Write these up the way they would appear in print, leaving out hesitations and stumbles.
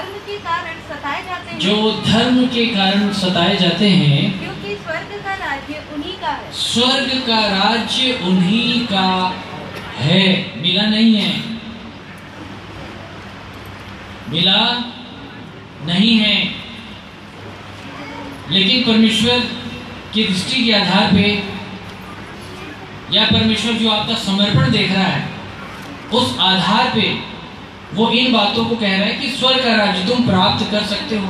धर्म के कारण सताए जाते हैं, जो धर्म के कारण सताए जाते हैं, क्योंकि स्वर्ग का राज्य उन्हीं का है। स्वर्ग का राज्य उन्हीं का है, मिला नहीं है, मिला नहीं है। लेकिन परमेश्वर की दृष्टि के आधार पे, या परमेश्वर जो आपका समर्पण देख रहा है, उस आधार पे वो इन बातों को कह रहा है कि स्वर्ग का राज्य तुम प्राप्त कर सकते हो।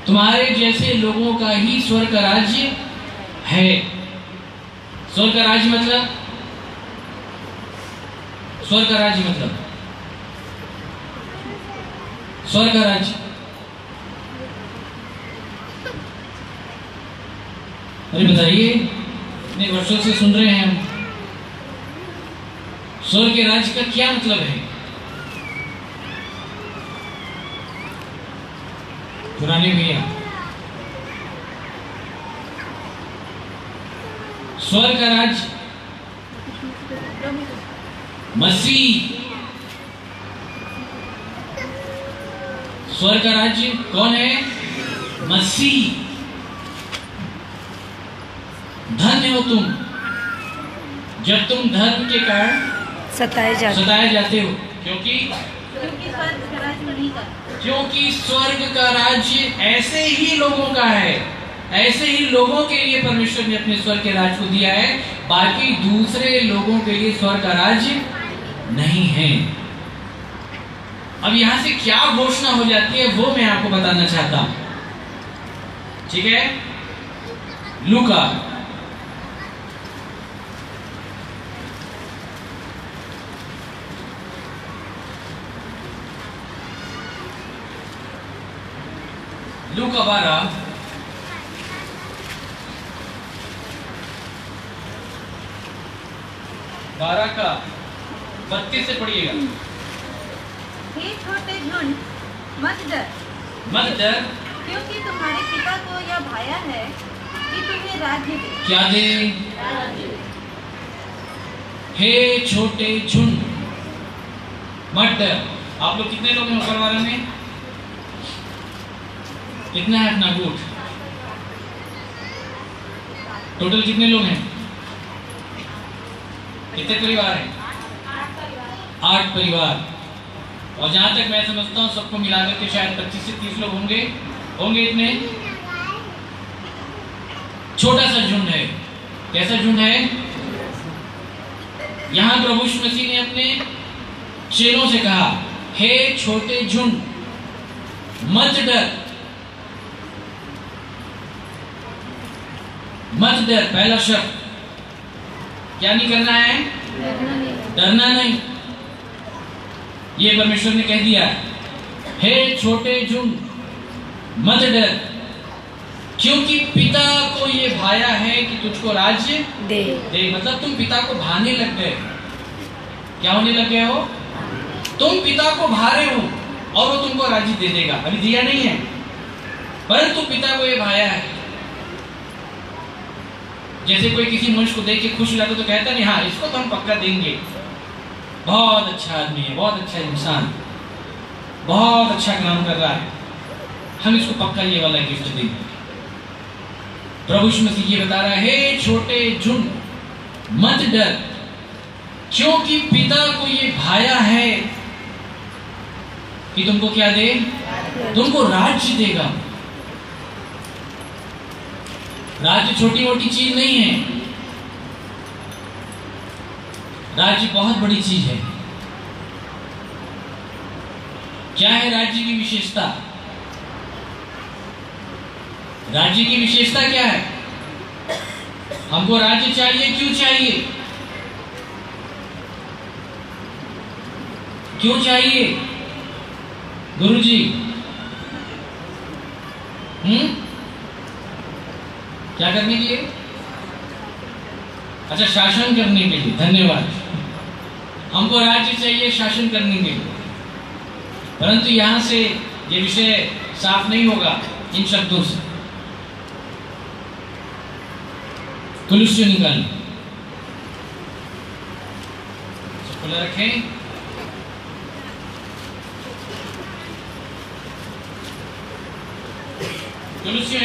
तुम्हारे जैसे लोगों का ही स्वर्ग का राज्य है। स्वर्ग का राज्य मतलब, स्वर्ग का राज्य मतलब, स्वर्ग का राज्य, अरे बताइए, इतने वर्षों से सुन रहे हैं हम, स्वर्ग के राज्य का क्या मतलब है? पुराने भैया, स्वर्ग का राज्य मसीह, स्वर्ग का राज्य कौन है? मसीह। धन्य हो तुम जब तुम धर्म के कारण सताए जाते हो, क्योंकि स्वर्ग का राज्य उन्हीं का, क्योंकि स्वर्ग का राज्य ऐसे ही लोगों का है, ऐसे ही लोगों के लिए परमेश्वर ने अपने स्वर्ग के राज्य को दिया है। बाकी दूसरे लोगों के लिए स्वर्ग का राज्य नहीं है। अब यहां से क्या घोषणा हो जाती है वो मैं आपको बताना चाहता हूं, ठीक है? लूका लूका 12 का 32 से पढ़िएगा। हे छोटे झुंड, मत डर, क्योंकि तुम्हारे पिता को यह भाया है कि तुम्हें राज्य दे। क्या दे? हे छोटे झुंड, मत डर। आप लोग कितने लोग हैं ऊपर वाले में? कितना है अपना गुट? टोटल कितने लोग हैं? कितने परिवार हैं? 8 परिवार। और जहां तक मैं समझता हूं सबको मिलाकर के शायद 25 से 30 लोग होंगे इतने। छोटा सा झुंड है। कैसा झुंड है? यहां प्रभु यीशु मसीह ने अपने चेलों से कहा, हे छोटे झुंड, मत डर, मत डर। पहला शब्द क्या नहीं करना है? डरना नहीं। ये परमेश्वर ने कह दिया, हे छोटे झुंड, मत डर, क्योंकि पिता को ये भाया है कि तुझको राज्य दे। मतलब तुम पिता को भाने लग गए। क्या होने लग गए हो? तुम पिता को भा रहे हो और वो तुमको राज्य दे देगा। अभी दिया नहीं है, परंतु पिता को ये भाया है। जैसे कोई किसी मनुष्य को देख के खुश हो जाता तो कहता नहीं, हाँ इसको तो हम पक्का देंगे, बहुत अच्छा आदमी है, बहुत अच्छा इंसान, बहुत अच्छा काम कर रहा है, हम इसको पक्का ये वाला गिफ्ट देंगे। प्रभु यीशु मसीह ये बता रहा है, हे छोटे झुंड, मत डर, क्योंकि पिता को ये भाया है कि तुमको क्या दे? तुमको राज्य देगा। राज्य छोटी मोटी चीज नहीं है, राज्य बहुत बड़ी चीज है। क्या है राज्य की विशेषता? राज्य की विशेषता क्या है? हमको राज्य चाहिए, क्यों चाहिए? क्यों चाहिए गुरुजी? क्या करने के लिए? अच्छा, शासन करने के लिए। धन्यवाद। हमको राज्य चाहिए शासन करने के लिए। परंतु यहां से ये विषय साफ नहीं होगा इन शब्दों से। कुलुस्सी निकालें, खुला रखें। कुलुस्सियों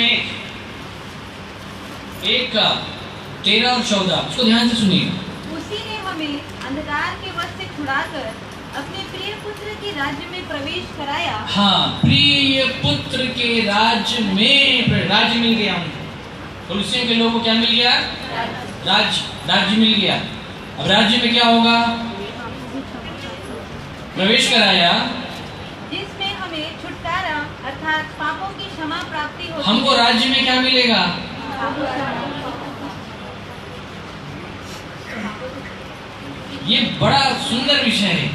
1 का 13 और 14, इसको ध्यान से सुनिए। उसी ने हमें अंधकार के वश से छुड़ाकर अपने प्रिय पुत्र के राज्य में प्रवेश कराया। हाँ, प्रिय पुत्र के राज्य मिल गया हमको। कुलुस्सियों के लोगों को क्या मिल गया? राज्य मिल गया। अब राज्य में क्या होगा? प्रवेश कराया, जिसमें हमें छुटकारा अर्थात पापों की क्षमा प्राप्ति होती है। हमको राज्य में क्या मिलेगा? ये बड़ा सुंदर विषय है।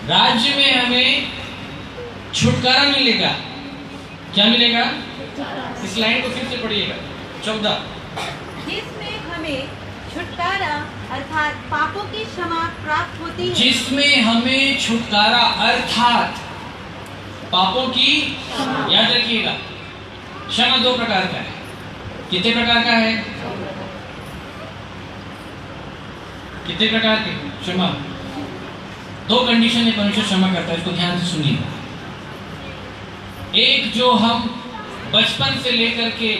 राज्य में हमें छुटकारा मिलेगा। क्या मिलेगा? इस लाइन को फिर से पढ़िएगा। 14, जिसमें हमें छुटकारा अर्थात पापों की क्षमा प्राप्त होती है। जिसमें हमें छुटकारा अर्थात पापों की, याद रखिएगा, क्षमा 2 प्रकार का है। कितने प्रकार का है? कितने प्रकार के क्षमा? 2 कंडीशन है परमेश्वर क्षमा करता है, इसको ध्यान से सुनिएगा। एक, जो हम बचपन से लेकर के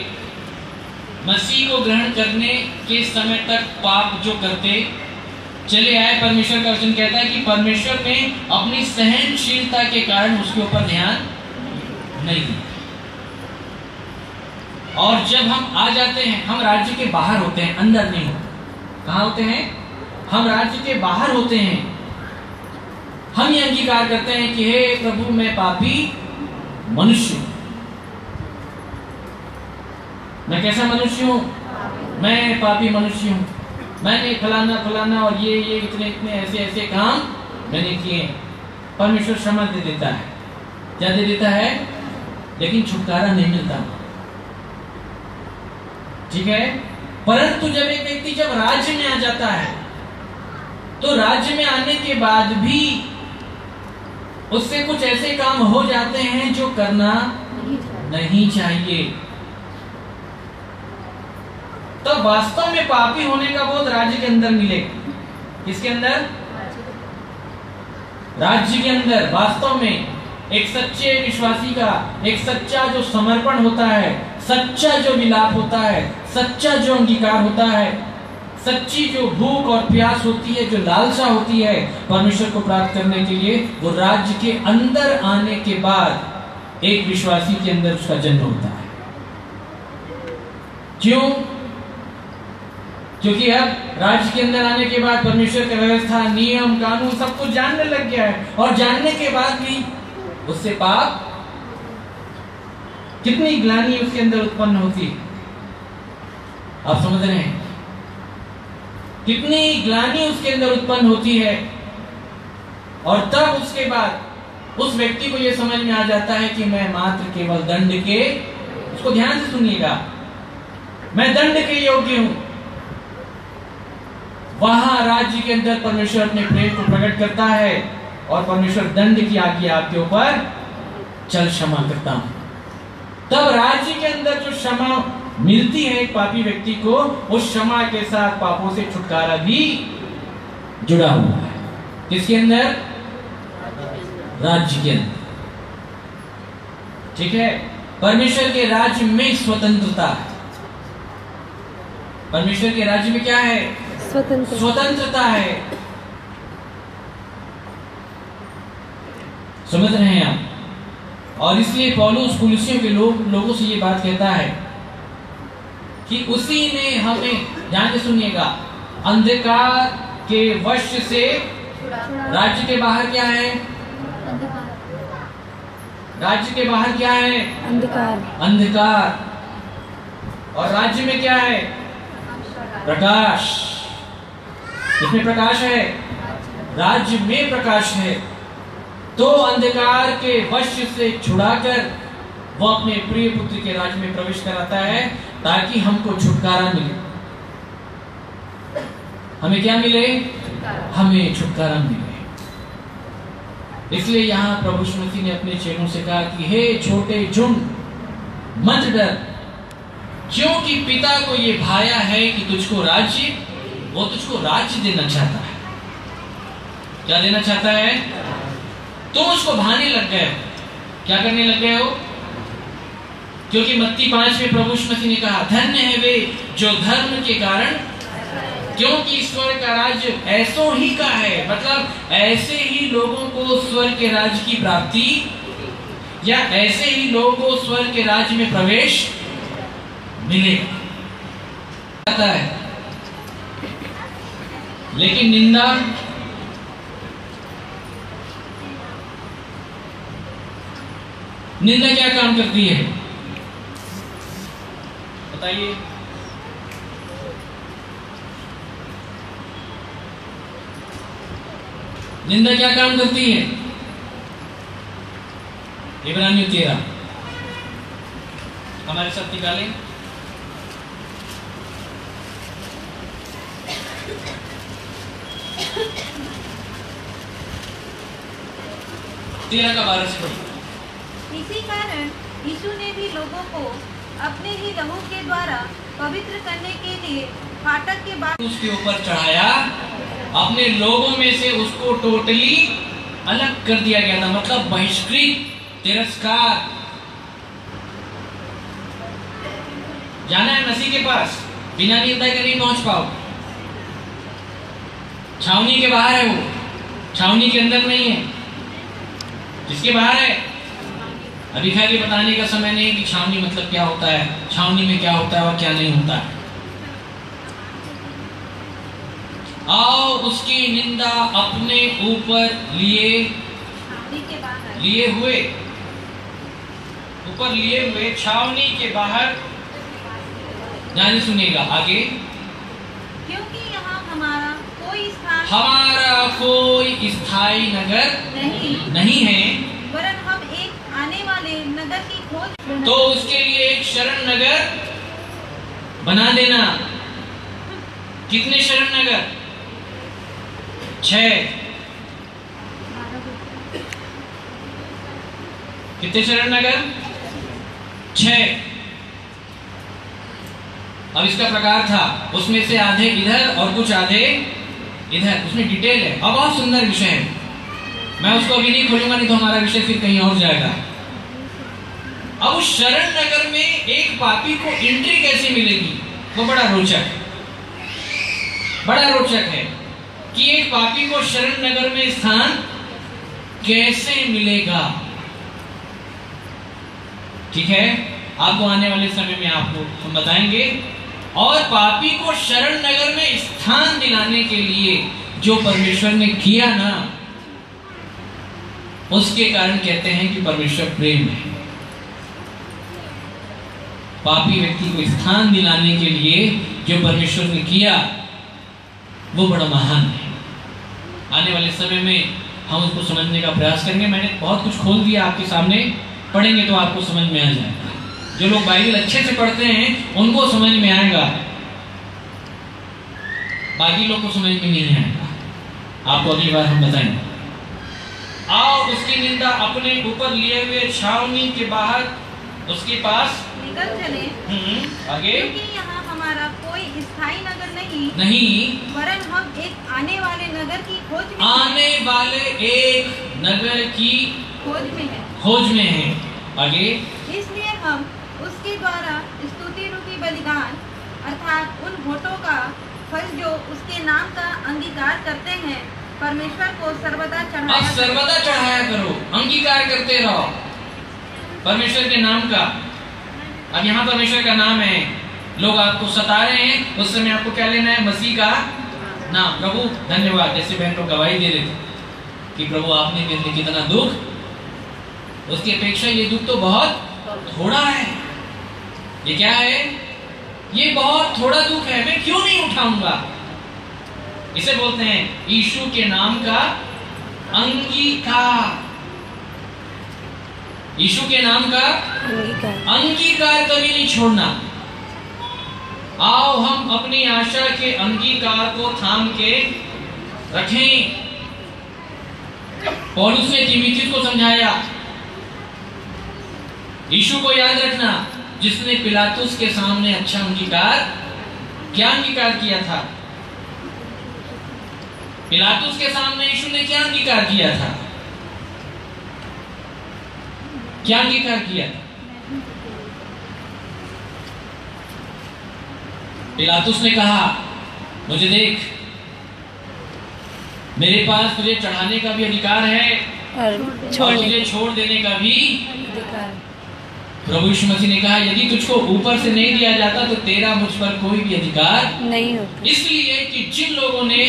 मसीह को ग्रहण करने के समय तक पाप जो करते चले आए, परमेश्वर का वचन कहता है कि परमेश्वर ने अपनी सहनशीलता के कारण उसके ऊपर ध्यान नहीं दिया। और जब हम आ जाते हैं, हम राज्य के बाहर होते हैं, अंदर नहीं होते। कहाँ होते हैं? हम राज्य के बाहर होते हैं। हम ये अंगीकार करते हैं कि हे प्रभु, मैं पापी मनुष्य हूं। मैं कैसा मनुष्य हूं? मैं पापी मनुष्य हूं। मैंने फलाना और ये इतने ऐसे काम मैंने किए। परमेश्वर क्षमा दे देता है। क्या दे देता है? लेकिन छुटकारा नहीं मिलता। ठीक है। परंतु जब एक व्यक्ति जब राज्य में आ जाता है, तो राज्य में आने के बाद भी उससे कुछ ऐसे काम हो जाते हैं जो करना नहीं चाहिए। तो वास्तव में पापी होने का बोध राज्य के अंदर मिलेगा। किसके अंदर? राज्य के अंदर। वास्तव में एक सच्चे विश्वासी का एक सच्चा जो समर्पण होता है, सच्चा जो विलाप होता है, सच्चा जो अंगीकार होता है, सच्ची जो भूख और प्यास होती है, जो लालसा होती है परमेश्वर को प्राप्त करने के लिए, वो राज्य के अंदर आने के बाद एक विश्वासी के अंदर उसका जन्म होता है। क्यों? क्योंकि अब राज्य के अंदर आने के बाद परमेश्वर की व्यवस्था, नियम, कानून सब कुछ जानने लग गया है। और जानने के बाद भी उससे पाप, कितनी ग्लानि उसके अंदर उत्पन्न होती है। आप समझ रहे हैं? कितनी ग्लानि उसके अंदर उत्पन्न होती है। और तब उसके बाद उस व्यक्ति को यह समझ में आ जाता है कि मैं मात्र केवल दंड के, उसको ध्यान से सुनिएगा, मैं दंड के योग्य हूं। वहां राज्य के अंदर परमेश्वर अपने प्रेम को प्रकट करता है और परमेश्वर दंड की आज्ञा आपके ऊपर चल क्षमा करता हूं। तब राज्य के अंदर जो क्षमा मिलती है एक पापी व्यक्ति को, उस क्षमा के साथ पापों से छुटकारा भी जुड़ा हुआ है। किसके अंदर? राज्य के अंदर। ठीक है। परमेश्वर के राज्य में स्वतंत्रता है। परमेश्वर के राज्य में क्या है? स्वतंत्रता है। समझ रहे हैं आप? और इसलिए पौलुस कुलुस्सियों के लोगों से ये बात कहता है कि उसी ने हमें, ध्यान से सुनिएगा, अंधकार के वश से, राज्य के बाहर क्या है? राज्य के बाहर क्या है? अंधकार। और राज्य में क्या है? प्रकाश। इसमें प्रकाश है, राज्य में प्रकाश है। तो अंधकार के वश से छुड़ाकर वो अपने प्रिय पुत्र के राज्य में प्रवेश कराता है, ताकि हमको छुटकारा मिले। हमें क्या मिले? हमें छुटकारा मिले। इसलिए यहां प्रभु यीशु मसीह ने अपने चेलों से कहा कि हे छोटे झुंड, मत डर, क्योंकि पिता को ये भाया है कि तुझको राज्य, वो तुझको राज्य देना चाहता है। क्या देना चाहता है? तुम उसको भाने लग गए हो। क्या करने लग गए हो? क्योंकि मत्ती 5 में प्रभु यीशु मसीह ने कहा, धन्य है वे जो धर्म के कारण, क्योंकि स्वर्ग का राज्य ऐसों ही का है। मतलब ऐसे ही लोगों को स्वर्ग के राज्य की प्राप्ति, या ऐसे ही लोगों को स्वर्ग के राज्य में प्रवेश मिलेगा है। लेकिन निंदा क्या काम करती है बताइए? निंदा क्या काम करती है? इब्रानियों 13 हमारे साथ निकालें। तेरह का 12 से पढ़िए। इसी कारण यीशु ने भी लोगों को अपने ही लहू के द्वारा पवित्र करने के लिए फाटक के बाद उसके ऊपर चढ़ाया, अपने लोगों में से उसको टोटली अलग कर दिया गया था। मतलब बहिष्कृत, तिरस्कार। जाना है मसीह के पास, बिना निंदा के नहीं पहुंच पाओ। छावनी के बाहर है वो, छावनी के अंदर नहीं है। किसके बाहर है? अभी खैर ये बताने का समय नहीं कि छावनी मतलब क्या होता है, छावनी में क्या होता है और क्या नहीं होता है। आओ उसकी निंदा अपने ऊपर लिए हुए छावनी के बाहर। ध्यान सुनिएगा आगे। क्योंकि यहाँ हमारा कोई स्थायी नगर नहीं है, वरन हम एक आने वाले नगर की खोज। तो उसके लिए एक शरण नगर बना देना। कितने शरण नगर? 6। कितने शरण नगर? 6। अब इसका प्रकार था, उसमें से आधे इधर और कुछ आधे इधर। उसमें डिटेल है और बहुत सुंदर विषय है। मैं उसको अभी नहीं खोलूंगा, नहीं तो हमारा विषय फिर कहीं और जाएगा। अब उस शरण नगर में एक पापी को एंट्री कैसे मिलेगी, वो बड़ा रोचक है कि एक पापी को शरण नगर में स्थान कैसे मिलेगा। ठीक है, आपको आने वाले समय में आपको हम बताएंगे। और पापी को शरण नगर में स्थान दिलाने के लिए जो परमेश्वर ने किया ना, उसके कारण कहते हैं कि परमेश्वर प्रेम है। पापी व्यक्ति को स्थान दिलाने के लिए जो परमेश्वर ने किया वो बड़ा महान है। आने वाले समय में हम उसको समझने का प्रयास करेंगे। मैंने बहुत कुछ खोल दिया आपके सामने, पढ़ेंगे तो आपको समझ में आ जाएगा। जो लोग बाइबल अच्छे से पढ़ते हैं उनको समझ में आएगा, बाकी लोग को समझ में नहीं आएगा। आपको अगली बार हम बताएंगे। आओ उसकी निंदा अपने ऊपर लिए हुए छावनी के बाहर उसके पास निकल चले। आगे। क्योंकि यहाँ हमारा कोई स्थायी नगर नहीं, वरन हम एक आने वाले नगर की खोज में हैं। आगे। इसलिए हम उसके द्वारा स्तुति रूपी बलिदान अर्थात उन भोटों का फल जो उसके नाम का अंगीकार करते हैं परमेश्वर को सर्वदा चढ़ाया करो, अंगीकार करते रहो परमेश्वर के नाम का। अब यहाँ परमेश्वर का नाम है, लोग आपको सता रहे हैं, उस समय आपको क्या लेना है? मसीह का नाम। प्रभु धन्यवाद, जैसे बहन को गवाही दे रहे थे कि प्रभु आपने मेरे लिए कितना दुख, उसकी अपेक्षा ये दुख तो बहुत थोड़ा है। ये क्या है? ये बहुत थोड़ा दुख है, मैं क्यों नहीं उठाऊंगा? इसे बोलते हैं यीशु के नाम का अंगीकार। यीशु के नाम का अंगीकार कभी नहीं छोड़ना। आओ हम अपनी आशा के अंगीकार को थाम के रखें। पौलुस ने तीमुथियुस को समझाया, यीशु को याद रखना जिसने पिलातुस के सामने अच्छा अंगीकार, क्या अंगीकार किया था? पिलातुस के सामने यीशु ने क्या अंगीकार किया था? क्या अंगीकार किया था? पिलातुस ने कहा, मुझे देख, मेरे पास तुझे चढ़ाने का भी अधिकार है और तुझे छोड़ देने का भी अधिकार। प्रभु यीशु मसीह ने कहा, यदि तुझको ऊपर से नहीं दिया जाता तो तेरा मुझ पर कोई भी अधिकार नहीं होता, इसलिए कि जिन लोगों ने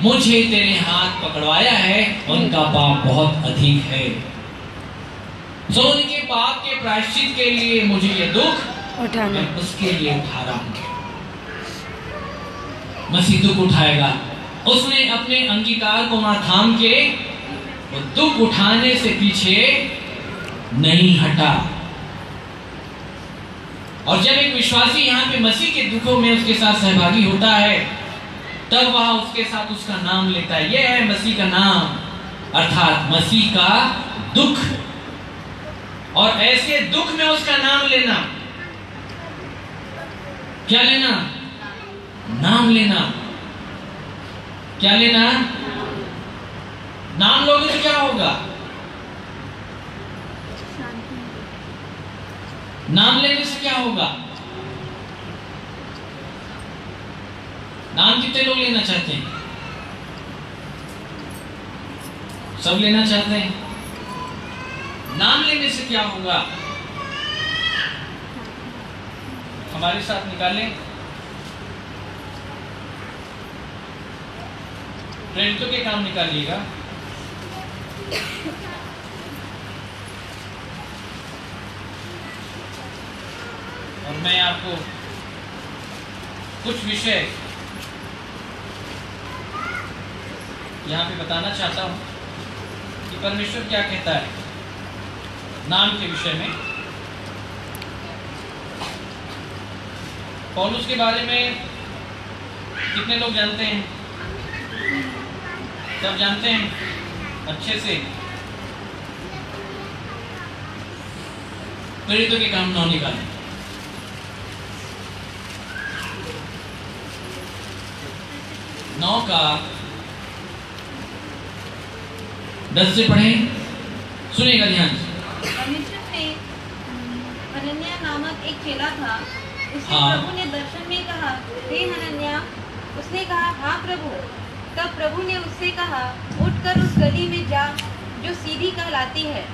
मुझे तेरे हाथ पकड़वाया है उनका पाप बहुत अधिक है। तो उनके पाप के प्रायश्चित के लिए मुझे ये दुख उठाना, उसके लिए उठा रहा हूं। मसीह दुख उठाएगा। उसने अपने अंगीकार को वहां थाम के वो दुख उठाने से पीछे नहीं हटा। और जब एक विश्वासी यहाँ पे मसीह के दुखों में उसके साथ सहभागी होता है, तब वह उसके साथ उसका नाम लेता है। यह है मसीह का नाम, अर्थात मसीह का दुख। और ऐसे दुख में उसका नाम लेना, क्या लेना? नाम लेना। क्या लेना? नाम लोगे तो क्या होगा? नाम लेने से क्या होगा? नाम कितने लोग लेना चाहते हैं? सब लेना चाहते हैं। नाम लेने से क्या होगा? हमारे साथ निकालें। प्रेरितों के काम निकालिएगा। और मैं आपको कुछ विषय यहाँ पे बताना चाहता हूँ कि परमेश्वर क्या कहता है नाम के विषय में। पौलुस के बारे में कितने लोग जानते हैं? सब जानते हैं अच्छे से। प्रेरितों के काम 9 निकालें। 9 का 10 से पढ़ें, सुनिएगा ध्यान से। परमेश्वर में हनन्याह नामक एक चेला था। उसे प्रभु ने दर्शन में कहा, हे हनन्याह। उसने कहा, हाँ प्रभु। तब प्रभु ने उससे कहा, उठकर उस गली में जा जो सीधी कहलाती है,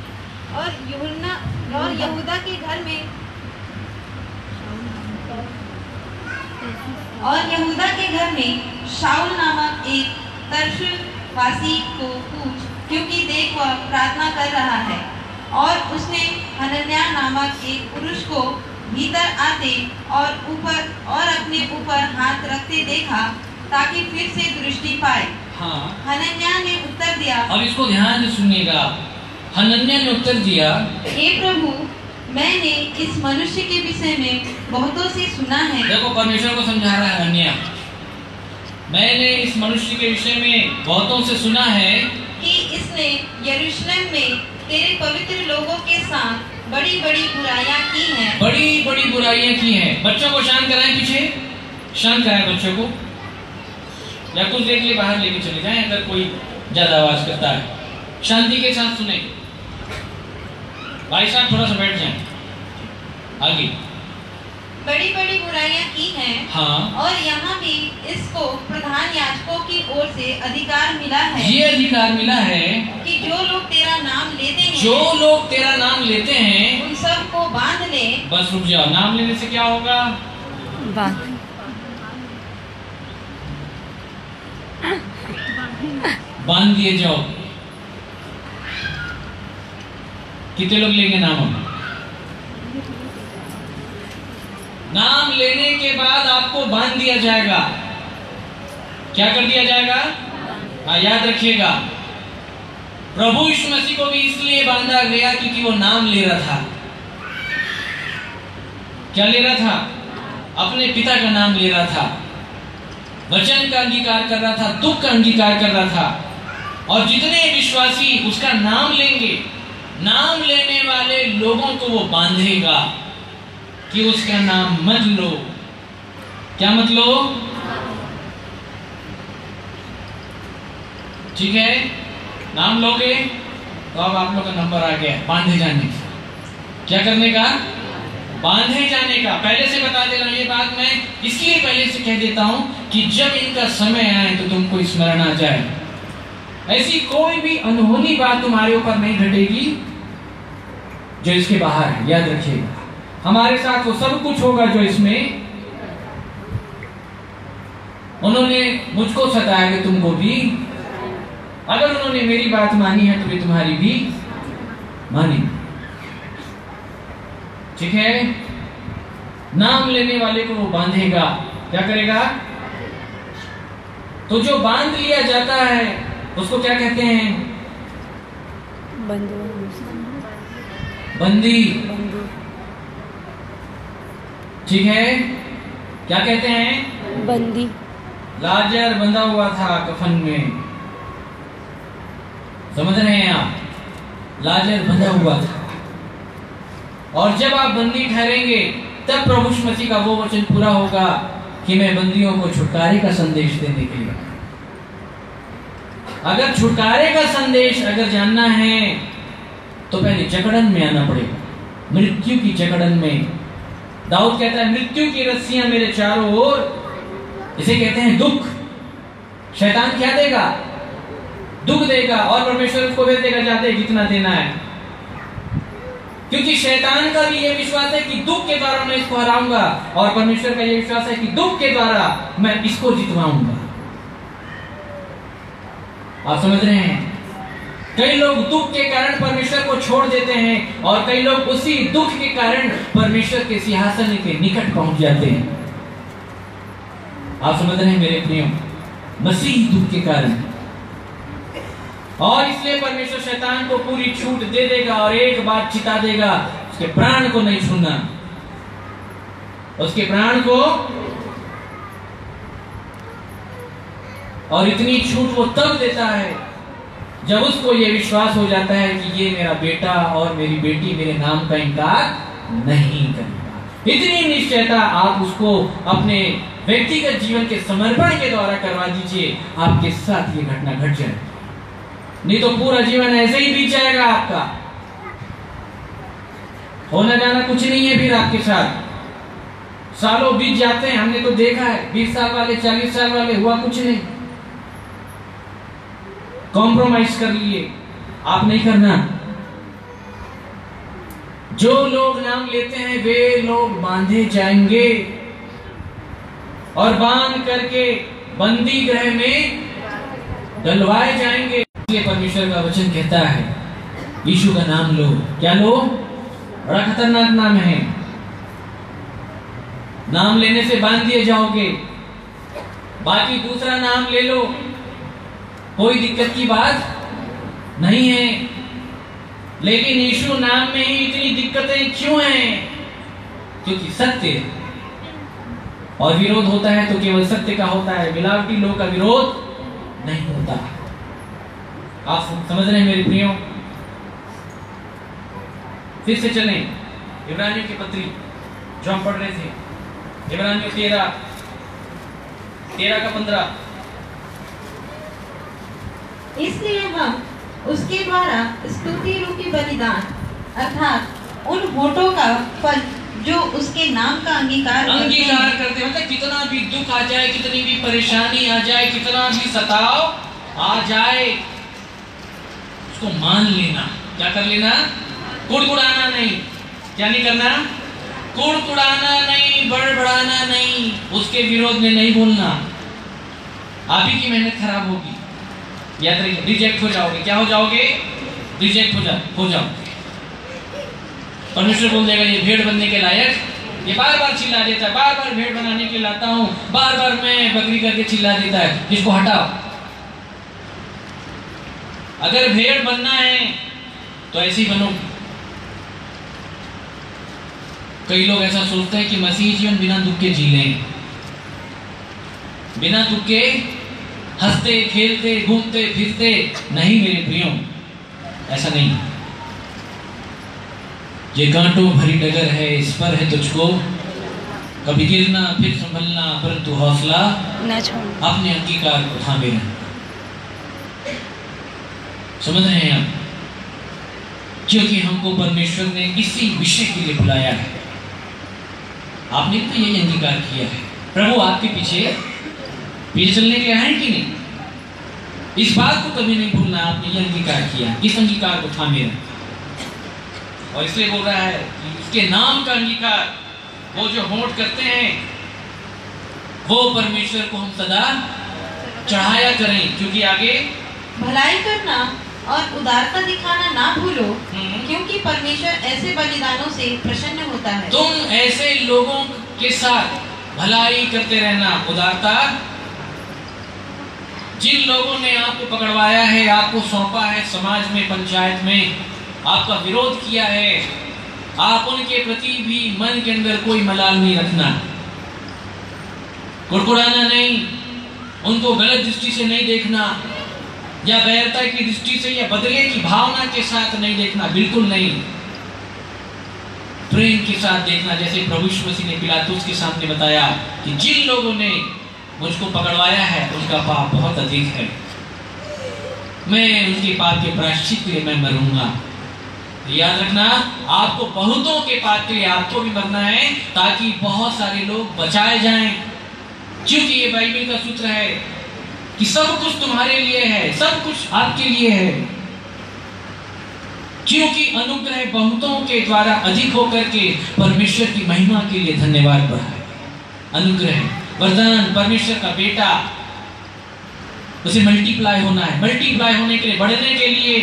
और यहूदा के घर में शाऊल नामक एक तर्सवासी को पूछ, क्योंकि देख वह प्रार्थना कर रहा है। और उसने हनन्याह नामक एक पुरुष को भीतर आते और अपने ऊपर हाथ रखते देखा, ताकि फिर से दृष्टि पाए। हाँ। हनन्याह ने उत्तर दिया, अब इसको ध्यान से सुनिएगा। हनन्याह ने उत्तर दिया, हे प्रभु, मैंने इस मनुष्य के विषय में बहुतों से सुना है। देखो परमेश्वर को समझा रहा है हनन्याह, मैंने इस मनुष्य के विषय में बहुतों से सुना है कि इसने यरूशलेम में तेरे पवित्र लोगों के साथ बड़ी बड़ी बुराइयां की हैं। बड़ी बड़ी बुराइयां की हैं। बच्चों को शांत कराएं, पीछे शांत कराएं बच्चों को, या कुछ देर के लिए बाहर लेके चले जाएं अगर कोई ज्यादा आवाज करता है। शांति के साथ सुने। भाई साहब थोड़ा सा बैठ जाएं। आगे। बड़ी बड़ी बुराइयां की हैं। हाँ। और यहाँ भी इसको प्रधान याजकों की ओर से अधिकार मिला है। ये अधिकार मिला है कि जो लोग तेरा नाम लेते हैं, उन सब को बांध ले। बस रुक जाओ। नाम लेने से क्या होगा? बांध दिए जाओ। कितने लोग लेंगे नाम? नाम लेने के बाद आपको बांध दिया जाएगा। क्या कर दिया जाएगा? हाँ, याद रखिएगा। प्रभु यीशु मसीह को भी इसलिए बांधा गया क्योंकि वो नाम ले रहा था। क्या ले रहा था? अपने पिता का नाम ले रहा था, वचन का अंगीकार कर रहा था, दुख का अंगीकार कर रहा था। और जितने विश्वासी उसका नाम लेंगे, नाम लेने वाले लोगों को वो बांधेगा कि उसका नाम मत लो। क्या मत लो? ठीक है, नाम लोगे तो अब आप लोग का नंबर आ गया बांधे जाने का। क्या करने का? बांधे जाने का। पहले से बता दे रहा हूं ये बात, मैं इसलिए पहले से कह देता हूं कि जब इनका समय आए तो तुमको स्मरण आ जाए। ऐसी कोई भी अनहोनी बात तुम्हारे ऊपर नहीं घटेगी जो इसके बाहर है, याद रखिएगा। हमारे साथ वो सब कुछ होगा जो इसमें। उन्होंने मुझको सताया कि तुमको भी, अगर उन्होंने मेरी बात मानी है तो वे तुम्हारी भी मानी। ठीक है, नाम लेने वाले को वो बांधेगा। क्या करेगा? तो जो बांध लिया जाता है उसको क्या कहते हैं? बंदी। ठीक है, क्या कहते हैं? बंदी। लाजर बंधा हुआ था कफन में, समझ रहे हैं आप? लाजर बंधा हुआ था, और जब आप बंदी ठहरेंगे तब प्रभु यीशु मसीह का वो वचन पूरा होगा कि मैं बंदियों को छुटकारे का संदेश देने के लिए। अगर छुटकारे का संदेश अगर जानना है तो पहले जकड़न में आना पड़ेगा, मृत्यु की जकड़न में। दाऊद कहता है मृत्यु की रस्सियां मेरे चारों ओर, इसे कहते हैं दुख। शैतान क्या देगा? दुख देगा, और परमेश्वर उसको दे देगा जाते जितना देना है, क्योंकि शैतान का भी ये विश्वास है कि दुख के द्वारा मैं इसको हराऊंगा, और परमेश्वर का ये विश्वास है कि दुख के द्वारा मैं इसको जितवाऊंगा। आप समझ रहे हैं? कई लोग दुख के कारण परमेश्वर को छोड़ देते हैं, और कई लोग उसी दुख के कारण परमेश्वर के सिंहासन के निकट पहुंच जाते हैं। आप समझ रहे हैं मेरे प्रियो? मसीह दुख के कारण, और इसलिए परमेश्वर शैतान को पूरी छूट दे देगा और एक बार चिता देगा, उसके प्राण को नहीं छूना, उसके प्राण को। और इतनी छूट वो तब देता है जब उसको ये विश्वास हो जाता है कि ये मेरा बेटा और मेरी बेटी मेरे नाम का इनकार नहीं करेगा। इतनी निश्चयता आप उसको अपने व्यक्तिगत जीवन के समर्पण के द्वारा करवा दीजिए, आपके साथ ये घटना घट जाए, नहीं तो पूरा जीवन ऐसे ही बीत जाएगा आपका। होना जाना कुछ नहीं है फिर आपके साथ, सालों बीत जाते हैं, हमने तो देखा है। 20 साल वाले, 40 साल वाले, हुआ कुछ नहीं, कॉम्प्रोमाइज कर लिए। आप नहीं करना। जो लोग नाम लेते हैं वे लोग बांधे जाएंगे, और बांध करके बंदी गृह में डलवाए जाएंगे। इसलिए परमेश्वर का वचन कहता है यीशु का नाम लो। क्या लो? बड़ा खतरनाक नाम है। नाम लेने से बांध दिए जाओगे। बाकी दूसरा नाम ले लो, कोई दिक्कत की बात नहीं है, लेकिन यीशु नाम में ही इतनी दिक्कतें क्यों हैं? क्योंकि सत्य और विरोध होता है तो केवल सत्य का होता है, मिलावटी लोग का विरोध नहीं होता। आप समझ रहे हैं मेरे प्रियो? फिर से चलें इब्रानियों की पत्री जो हम पढ़ रहे थे, इब्रानियों 13 का 15। इसलिए हम उसके द्वारा स्तुति रूपी बलिदान अर्थात उन होठों का फल जो उसके नाम का अंगीकार करते, मतलब कितना भी दुख आ जाए, कितनी भी परेशानी आ जाए, कितना भी सताव आ जाए, उसको मान लेना। क्या कर लेना? कुड़कुड़ाना नहीं। क्या नहीं करना? कुड़कुड़ाना नहीं, बड़बड़ाना नहीं, उसके विरोध में नहीं बोलना। आप ही की मेहनत खराब होगी, या रिजेक्ट हो जाओगे। क्या हो जाओगे? रिजेक्ट हो जाओगे। परमेश्वर बोल देगा ये भेड़ बनने के लायक, ये बार बार चिल्ला देता है, बार बार भेड़ बनाने के लिए लाता हूं, बार बार मैं बकरी करके चिल्ला देता है, इसको हटाओ। अगर भेड़ बनना है तो ऐसे ही बनो। कई लोग ऐसा सोचते हैं कि मसीह जीवन बिना दुख के जी लें, बिना दुख के हंसते खेलते घूमते फिरते। नहीं मेरे प्रियो, ऐसा नहीं। ये कांटों भरी डगर है, इस पर है तुझको कभी गिरना फिर संभलना, परंतु हौसला न छोड़ना, अपने अंगीकार को थामे रहना। समझ रहे हैं आप? क्योंकि हमको परमेश्वर ने इसी विषय के लिए बुलाया है। आपने तो यही अंगीकार किया है, प्रभु आपके पीछे चलने के लिए हैं कि नहीं? इस बात को कभी नहीं भूलना, आपने ये अंगीकार किया, इस अंगीकार को थामे रखा। और इसलिए बोल रहा है कि उसके नाम का अंगीकार, वो जो होंठ करते हैं, वो परमेश्वर को हम सदा चढ़ाया करें, क्योंकि आगे भलाई करना और उदारता दिखाना ना भूलो, क्योंकि परमेश्वर ऐसे बलिदानों से प्रसन्न होता है। तुम ऐसे लोगों के साथ भलाई करते रहना, उदारता। जिन लोगों ने आपको पकड़वाया है, आपको सौंपा है, समाज में, पंचायत में आपका विरोध किया है, आप उनके प्रति भी मन के अंदर कोई मलाल नहीं रखना, कुड़कुड़ाना नहीं, उनको गलत दृष्टि से नहीं देखना, या वैरता की दृष्टि से या बदले की भावना के साथ नहीं देखना, बिल्कुल नहीं। प्रेम के साथ देखना, जैसे प्रभु यीशु मसीह ने पिलातुस के सामने बताया कि जिन लोगों ने मुझको पकड़वाया है उनका पाप बहुत अधिक है, मैं उनके पाप के प्रायश्चित के लिए मैं मरूंगा। याद रखना, आपको बहुतों के पाप के लिए आपको भी मरना है, ताकि बहुत सारे लोग बचाए जाएं। क्योंकि ये बाइबल का सूत्र है कि सब कुछ तुम्हारे लिए है, सब कुछ आपके लिए है, क्योंकि अनुग्रह बहुतों के द्वारा अधिक होकर के परमेश्वर की महिमा के लिए धन्यवाद बढ़ा है। अनुग्रह, वरदान, परमेश्वर का बेटा, उसे मल्टीप्लाई होना है, मल्टीप्लाई होने के लिए, बढ़ने के लिए,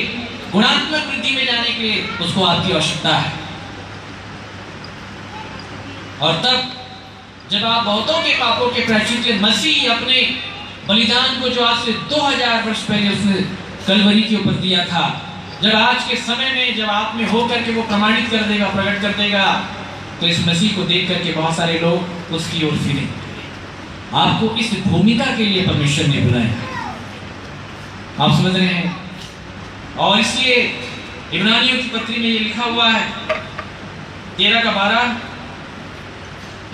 गुणात्मक वृद्धि में जाने के लिए उसको आपकी आवश्यकता है। और तब जब आप बहुतों के पापों के प्रायश्चित के मसीह अपने बलिदान को, जो आज से 2000 वर्ष पहले उसने कलवरी के ऊपर दिया था, जब आज के समय में जब आप में होकर के वो प्रमाणित कर देगा, प्रकट कर देगा, तो इस मसीह को देख करके बहुत सारे लोग उसकी ओर फिरेंगे। आपको इस भूमिका के लिए परमेश्वर ने बुलाया, आप समझ रहे हैं? और इसलिए इब्रानियों की पत्री में ये लिखा हुआ है 13:12,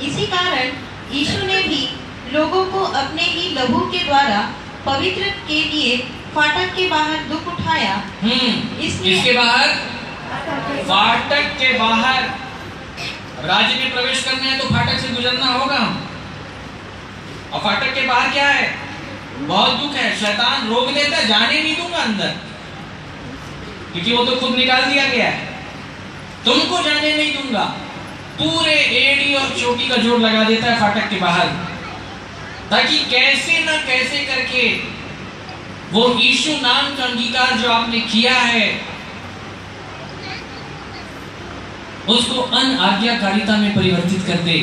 इसी कारण यीशु ने भी लोगों को अपने ही लहू के द्वारा पवित्र के लिए फाटक के बाहर दुख उठाया। इसके बाहर, फाटक के बाहर, राज्य में प्रवेश करना है तो फाटक से गुजरना होगा। और फाटक के बाहर क्या है? बहुत दुख है, शैतान रोक देता है, जाने नहीं दूंगा अंदर, क्योंकि वो तो खुद निकाल दिया गया है, तुमको जाने नहीं दूंगा। पूरे एड़ी और चोटी का जोर लगा देता है फाटक के बाहर, ताकि कैसे ना कैसे करके वो यीशु नाम का अंगीकार जो आपने किया है उसको अनआज्ञाकारिता में परिवर्तित कर दे,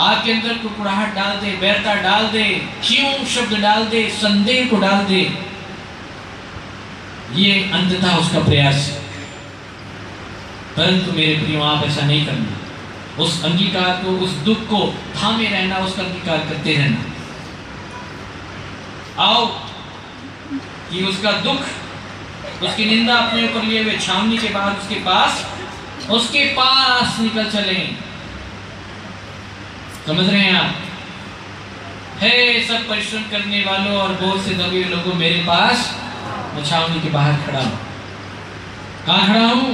आपके अंदर कुड़कुड़ाहट डाल दे, बैरता डाल दे, क्यों शब्द डाल दे, संदेह को डाल दे। ये अंततः उसका प्रयास है। परंतु मेरे प्रियो, आप ऐसा नहीं करना, उस अंगीकार को, उस दुख को थामे रहना, उसका अंगीकार करते रहना। आओ कि उसका दुख, उसकी निंदा अपने ऊपर लिए हुए छावनी के बाद उसके पास निकल चले। समझ रहे हैं आप? हे सब परिश्रम करने वालों और बोझ से दबे हुए लोगों, मेरे पास, मैं छावनी के बाहर खड़ा हूं। कहां खड़ा हूं?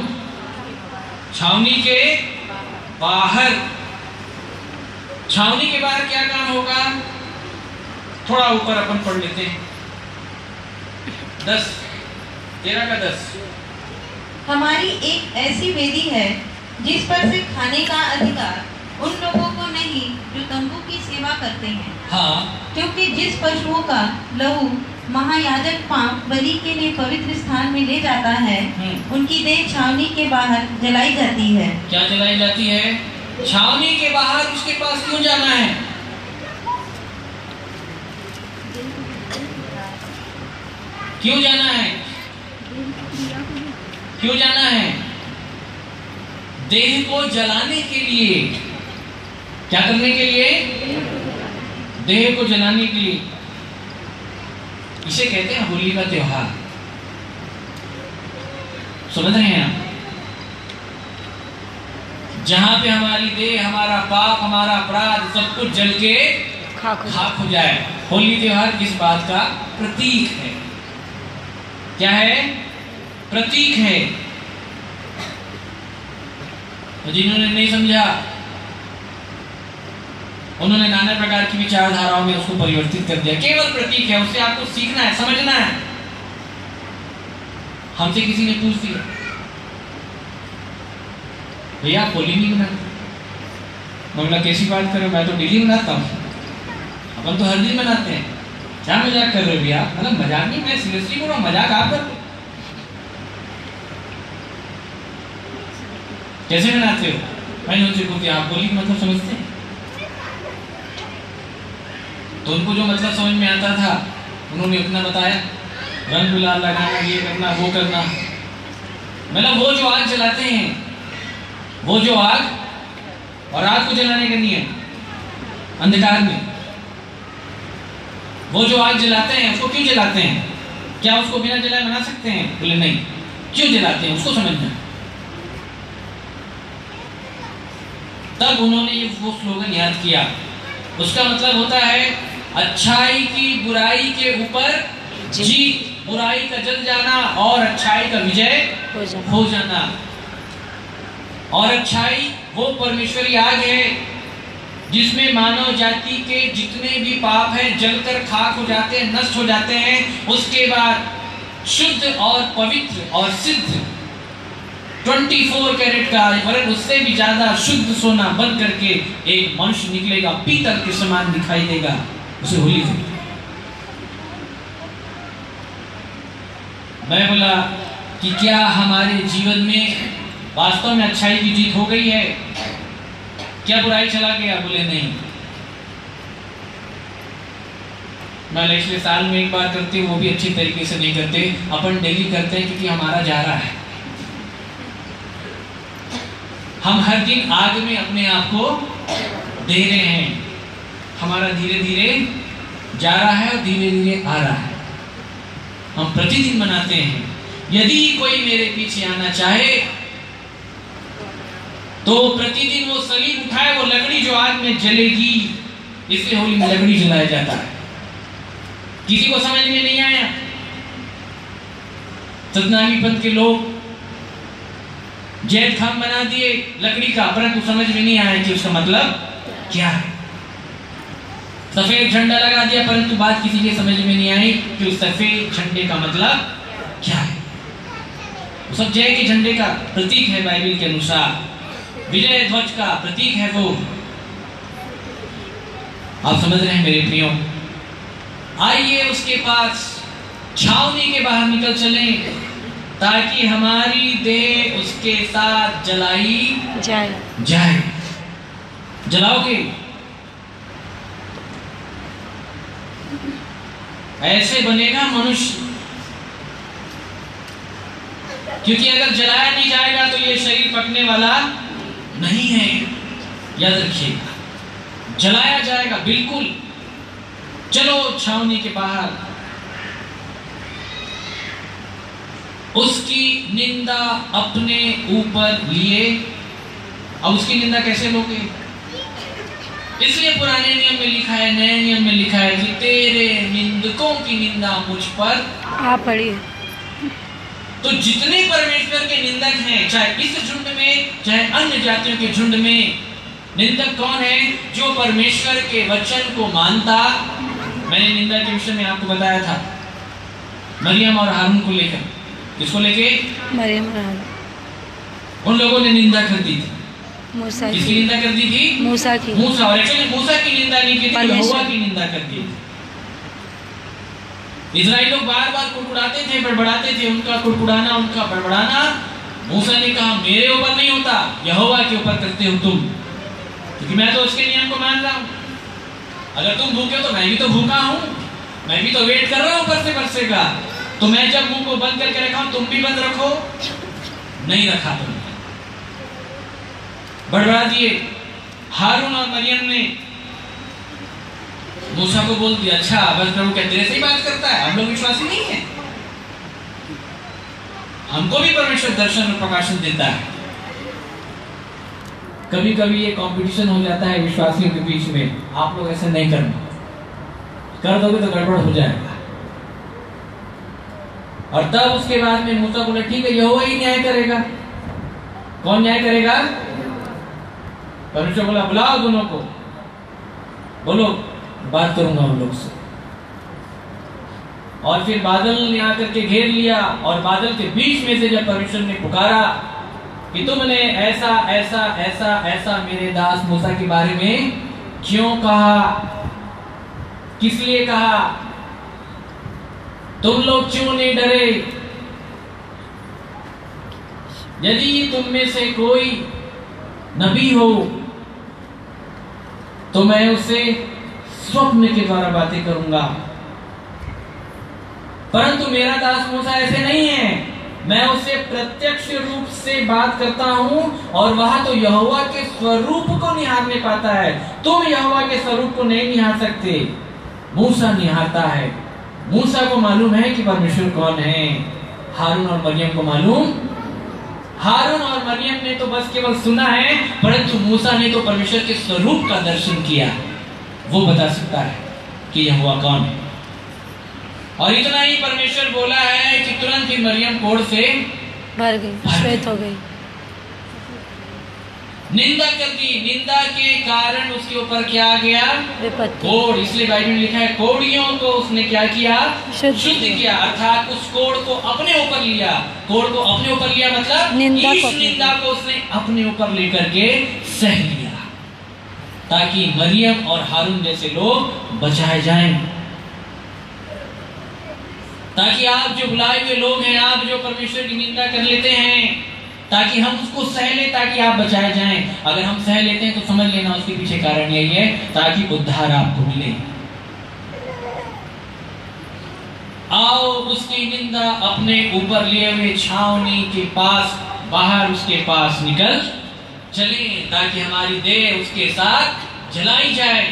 छावनी के बाहर। छावनी के बाहर क्या काम होगा? थोड़ा ऊपर अपन पढ़ लेते हैं, 13:10। हमारी एक ऐसी वेदी है जिस पर से खाने का अधिकार उन लोगों को नहीं जो तंबू की सेवा करते हैं। हाँ, क्योंकि जिस पशुओं का लहू महायाजक पाप बलि के लिए पवित्र स्थान में ले जाता है, उनकी देह छावनी के बाहर जलाई जाती है। क्या जलाई जाती है? छावनी के बाहर उसके पास क्यों जाना है? क्यों जाना है? क्यों जाना है? देह को जलाने के लिए। क्या करने के लिए? देह को जलाने के लिए। इसे कहते हैं होली का त्योहार। समझ रहे हैं आप? जहां पे हमारी देह, हमारा पाप, हमारा अपराध सब कुछ जल के खाक हो जाए। होली त्योहार किस बात का प्रतीक है? क्या है? प्रतीक है। तो जिन्होंने नहीं समझा उन्होंने नाना प्रकार की विचारधाराओं में उसको परिवर्तित कर दिया। केवल प्रतीक है, उससे आपको सीखना है, समझना है। हमसे किसी ने पूछ दिया, भैया आप होली नहीं मनाते? मैं बोला कैसी बात कर रहे हो, मैं तो डेली मनाता हूँ, अपन तो हर दिन मनाते हैं। क्या मजाक कर रहे हो भैया? मतलब मजाक नहीं, मैं सीरियसली बोल रहा हूँ, मजाक आप कर। कैसे मनाते हो? मैंने उनसे पूछा आप होली मतलब समझते हैं? तो उनको जो मतलब समझ में आता था उन्होंने उतना बताया, रंग गुलाल लगाना, ये करना, वो करना। मतलब वो जो आग जलाते हैं, वो जो आग, और आग को जलाने का नियम अंधकार में, वो जो आग जलाते हैं उसको क्यों जलाते हैं? क्या उसको बिना जलाए बना सकते हैं? बोले नहीं। क्यों जलाते हैं उसको समझना। तब उन्होंने ये वो स्लोगन याद किया। उसका मतलब होता है अच्छाई की बुराई के ऊपर जीत, बुराई का जल जाना और अच्छाई का विजय हो जाना। और अच्छाई वो परमेश्वरी आग है जिसमें मानव जाति के जितने भी पाप हैं जलकर खाक हो जाते हैं, नष्ट हो जाते हैं। उसके बाद शुद्ध और पवित्र और सिद्ध 24 कैरेट का, वरन उससे भी ज्यादा शुद्ध सोना बन करके एक मनुष्य निकलेगा, पीतल के समान दिखाई देगा। उसे होली थी। मैं बोला कि क्या हमारे जीवन में वास्तव में अच्छाई की जीत हो गई है? क्या बुराई चला गया? बोले नहीं। मैं पिछले साल में एक बार करते हैं, वो भी अच्छी तरीके से नहीं करते, अपन डेली करते हैं क्योंकि हमारा जा रहा है। हम हर दिन आग में अपने आप को दे रहे हैं। हमारा धीरे धीरे जा रहा है और धीरे धीरे आ रहा है। हम प्रतिदिन मनाते हैं, यदि कोई मेरे पीछे आना चाहे तो प्रतिदिन वो सलीब उठाए, वो लकड़ी जो आग में जलेगी। इसलिए होली में लकड़ी जलाया जाता है। किसी को समझ में नहीं आया? सतनामी पंथ के लोग जैत खाम बना दिए लकड़ी का, परंतु समझ में नहीं आया कि उसका मतलब क्या है। सफेद झंडा लगा दिया, परंतु बात किसी के समझ में नहीं आई कि उस सफेद झंडे का मतलब क्या है। सब जय के झंडे का प्रतीक है बाइबल के अनुसार, विजय ध्वज का प्रतीक है वो। आप समझ रहे हैं मेरे प्रियो? आइए उसके पास छावनी के बाहर निकल चले ताकि हमारी देह उसके साथ जलाई जाए। जलाओगे? ऐसे बनेगा मनुष्य। क्योंकि अगर जलाया नहीं जाएगा तो ये शरीर पकने वाला नहीं है। याद रखिएगा, जलाया जाएगा बिल्कुल। चलो छावनी के बाहर। उसकी निंदा अपने ऊपर लिए। अब उसकी निंदा कैसे लोगे? इसलिए पुराने नियम में लिखा है, नए नियम में लिखा है कि तेरे निंदकों की निंदा मुझ पर आ पड़ी। तो जितने परमेश्वर के निंदक हैं, चाहे इस झुंड में चाहे अन्य जातियों के झुंड में, निंदक कौन है? जो परमेश्वर के वचन को मानता। मैंने निंदा के विषय में आपको बताया था, मरियम और हारून को लेकर। किसको लेके? मरियम और हारून। उन लोगों ने निंदा कर दी थी। मूसा किसकी निंदा कर दी थी? मूसा की। मूसा। और एक्चुअली मूसा की निंदा नहीं की थी, यहोवा की निंदा कर दी थी। इजराइल लोग बार बार कुड़कुड़ाते थे, बड़बड़ाते थे। उनका कुड़कुड़ाना, उनका बड़बड़ाना, मूसा ने कहा मेरे ऊपर नहीं होता, यहोवा के ऊपर करते हो तुम, क्योंकि मैं तो उसके नियम को मान रहा हूं। अगर तुम भूखे हो तो मैं भी तो भूखा हूं, मैं भी तो वेट कर रहा हूं बरसे का। तो मैं जब मुंह को बंद करके रखा हूं, तुम भी बंद रखो। नहीं रखा तुमने, बड़बड़ा दिए। हारून और मरियम ने मूसा को बोल दिया, अच्छा बस प्रभु क्या तेरे से ही बात करता है? हम लोग विश्वासी नहीं है। हमको भी परमेश्वर दर्शन और प्रकाशन देता है। कभी कभी ये कंपटीशन हो जाता है विश्वासियों के बीच में, आप लोग ऐसे नहीं करना, कर दोगे तो गड़बड़ हो जाएगा। और तब उसके बाद में मूसा बोला ठीक है, यहोवा ही न्याय करेगा। कौन न्याय करेगा? परमेश्वर बोला बुलाओ दोनों को। बोलो, बात करूंगा उन लोग से। और फिर बादल ने आकर के घेर लिया, और बादल के बीच में से जब परमेश्वर ने पुकारा कि तुमने ऐसा ऐसा ऐसा ऐसा मेरे दास मूसा के बारे में क्यों कहा, किस लिए कहा, तुम लोग क्यों नहीं डरे? यदि तुम में से कोई नबी हो तो मैं उससे स्वप्न के द्वारा बातें करूंगा, परंतु मेरा दास मूसा ऐसे नहीं है। मैं उससे प्रत्यक्ष रूप से बात करता हूं, और वह तो यहोवा के स्वरूप को निहारने पाता है। तुम यहोवा के स्वरूप को नहीं निहार सकते, मूसा निहारता है। मूसा को मालूम है कि परमेश्वर कौन है। हारून और मरियम को मालूम, हारून और मरियम ने तो बस केवल सुना है, परंतु मूसा ने तो परमेश्वर के स्वरूप का दर्शन किया। वो बता सकता है कि यहोवा कौन है। और इतना ही परमेश्वर बोला है कि तुरंत ही मरियम कोढ़ से भर गई, श्वेत हो गई, निंदा कर दी। निंदा के कारण उसके ऊपर क्या आ गया? विपत्ति। कोढ़। इसलिए बाइबल में लिखा है कोढ़ियों को उसने क्या किया? शुद्ध किया। अर्थात उस कोढ़ को अपने ऊपर लिया। कोढ़ को अपने ऊपर लिया मतलब निंदा को उसने अपने ऊपर लेकर के सह लिया, ताकि मरियम और हारून जैसे लोग बचाए जाएं। ताकि आप जो बुलाए हुए लोग हैं, आप जो परमेश्वर की निंदा कर लेते हैं, ताकि हम उसको सह ले, ताकि आप बचाए जाएं। अगर हम सह लेते हैं तो समझ लेना उसके पीछे कारण यही है, ताकि उद्धार आपको मिले। आओ उसकी निंदा अपने ऊपर लिए हुए छावनी के पास बाहर उसके पास निकल चले, ताकि हमारी देह उसके साथ जलाई जाए